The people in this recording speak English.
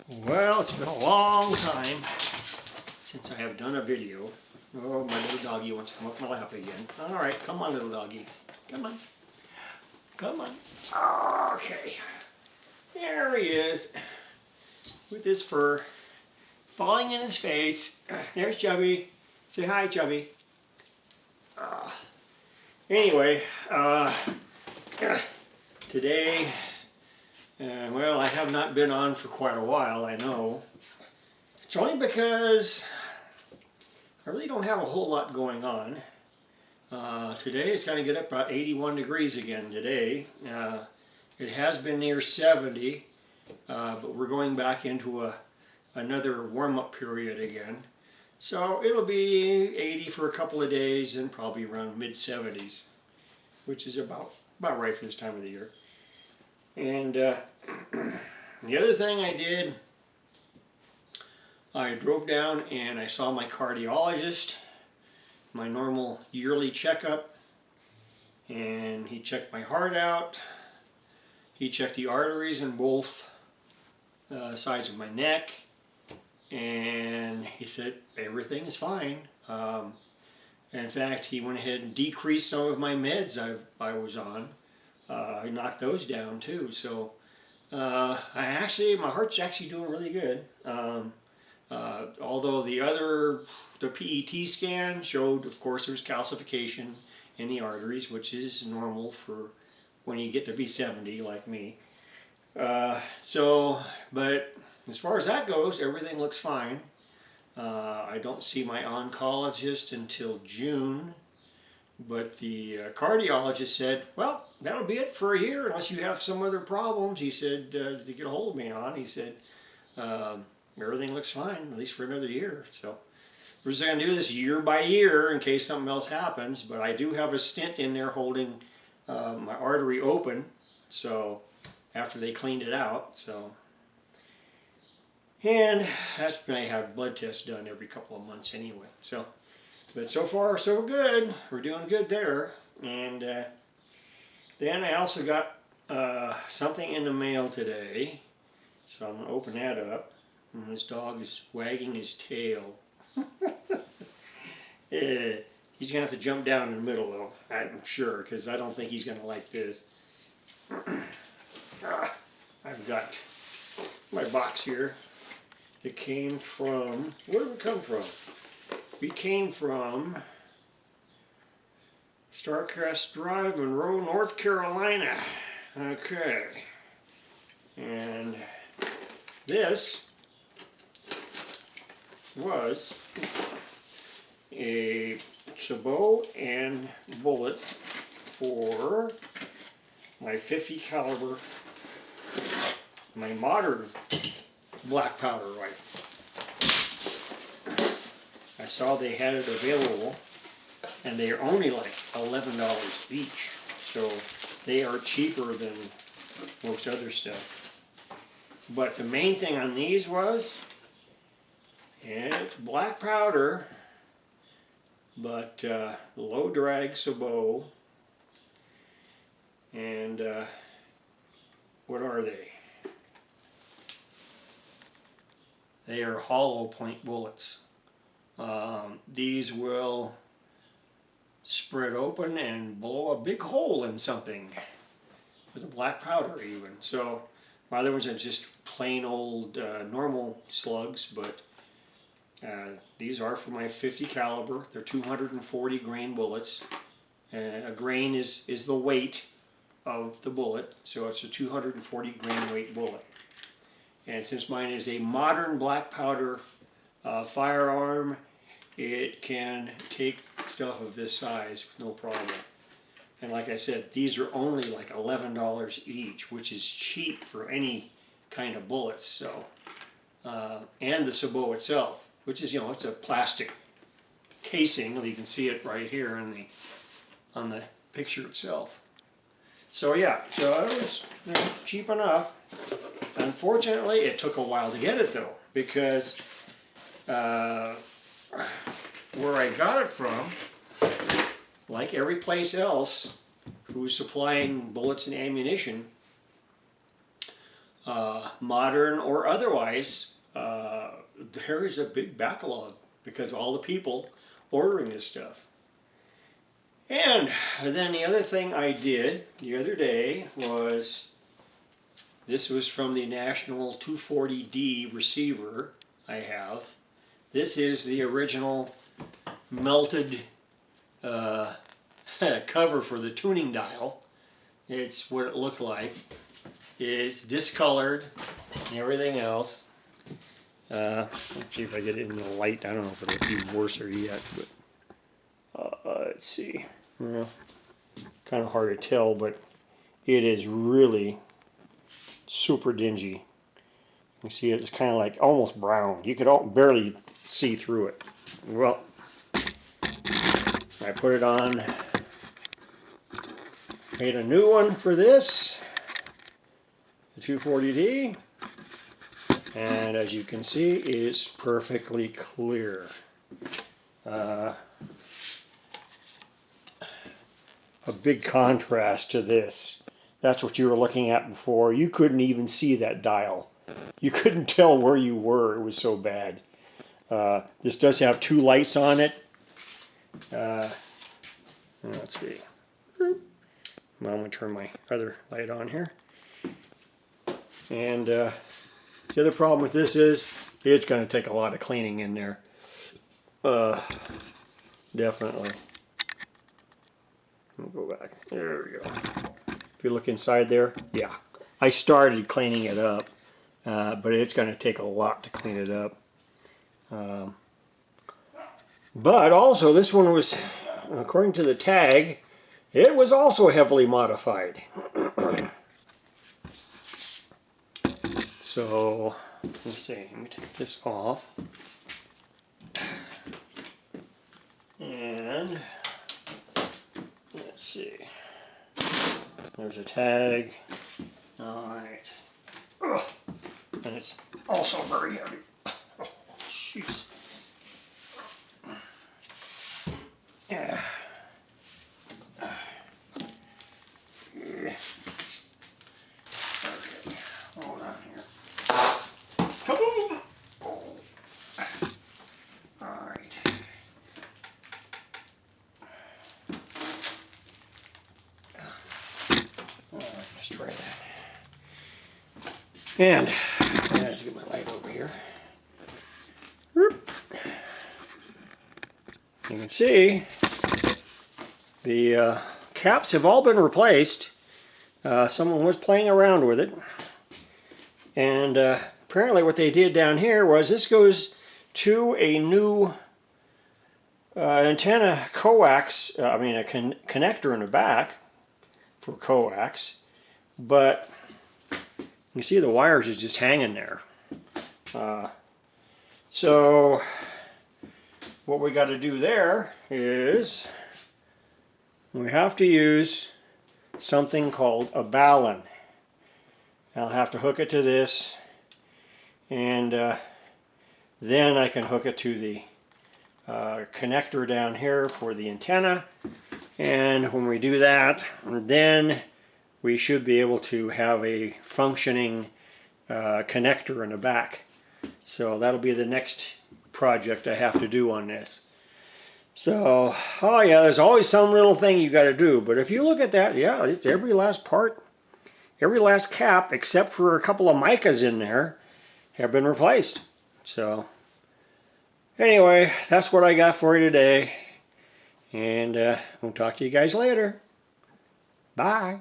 Well, it's been a long time since I have done a video. Oh, my little doggy wants to come up my lap again. All right, come on, little doggy. Come on. Come on. Okay. There he is with his fur falling in his face. There's Chubby. Say hi, Chubby. Anyway, today, well, I have not been on for quite a while, I know. It's only because I really don't have a whole lot going on. Today it's going to get up about 81 degrees again today. It has been near 70, but we're going back into another warm-up period again. So it'll be 80 for a couple of days and probably around mid-70s, which is about right for this time of the year. And the other thing I did, I drove down and I saw my cardiologist, my normal yearly checkup, and he checked my heart out. He checked the arteries in both sides of my neck, and he said everything is fine. In fact, he went ahead and decreased some of my meds I was on. I knocked those down too. So my heart's actually doing really good. Although the PET scan showed, of course, there's calcification in the arteries, which is normal for when you get to be 70 like me. But as far as that goes, everything looks fine. I don't see my oncologist until June, but the cardiologist said, well, that'll be it for a year unless you have some other problems. He said, to get a hold of me on, he said, everything looks fine, at least for another year. So we're just going to do this year by year in case something else happens, but I do have a stent in there holding my artery open, so after they cleaned it out. So, and I have blood tests done every couple of months anyway. So, but so far so good. We're doing good there. And then I also got something in the mail today, so I'm going to open that up. And this dog is wagging his tail. He's going to have to jump down in the middle though, I'm sure, because I don't think he's going to like this. I've got my box here. It came from, where did it come from? We came from Starcrest Drive, Monroe, North Carolina. Okay. And this was a sabot and bullet for my 50 caliber, my modern black powder rifle. I saw they had it available, and they are only like $11 each, so they are cheaper than most other stuff. But the main thing on these was, it's black powder, but low drag sabot, and what are they? They are hollow point bullets. These will spread open and blow a big hole in something with a black powder even. So my other ones are just plain old normal slugs, but these are for my 50 caliber. They're 240 grain bullets. A grain is the weight of the bullet, so it's a 240 grain weight bullet. And since mine is a modern black powder firearm, it can take stuff of this size with no problem. And like I said, these are only like $11 each, which is cheap for any kind of bullets. So, and the sabot itself, which is, it's a plastic casing. You can see it right here on the picture itself. So yeah, so it was cheap enough. Unfortunately, it took a while to get it though, because where I got it from, like every place else who's supplying bullets and ammunition, modern or otherwise, there is a big backlog because of all the people ordering this stuff. And then the other thing I did the other day was, this was from the National 240D receiver I have. This is the original melted cover for the tuning dial. It's what it looked like. It's discolored and everything else. Let's see if I get it in the light. I don't know if it'll be worse yet, but let's see. Well, kind of hard to tell, but it is really super dingy. You can see it's kind of like almost brown. You could barely see through it. Well, I put it on, made a new one for this, the 240D, and as you can see, it's perfectly clear. A big contrast to this. That's what you were looking at before. You couldn't even see that dial. You couldn't tell where you were. It was so bad. This does have 2 lights on it. Let's see. Well, I'm going to turn my other light on here. And the other problem with this is it's going to take a lot of cleaning in there. Definitely. We'll go back. There we go. If you look inside there, yeah. I started cleaning it up, but it's going to take a lot to clean it up. But also, this one was, according to the tag, it was also heavily modified. So, let's see, let me take this off. And, let's see, there's a tag. Alright. And it's also very heavy. Oh, jeez. Yeah. Okay, hold on here. Kaboom! Alright. Let's try that. And let's get my light over here. You can see the caps have all been replaced. Someone was playing around with it. And apparently what they did down here was this goes to a new antenna coax, I mean a connector in the back for coax. But you see the wires is just hanging there. So what we got to do there is we have to use something called a balun. I'll have to hook it to this, and then I can hook it to the connector down here for the antenna. And when we do that, then we should be able to have a functioning connector in the back. So that'll be the next project I have to do on this. So, oh yeah, there's always some little thing you got to do. But if you look at that, yeah, it's every last part, every last cap, except for a couple of micas in there, have been replaced. So, anyway, that's what I got for you today. And we'll talk to you guys later. Bye.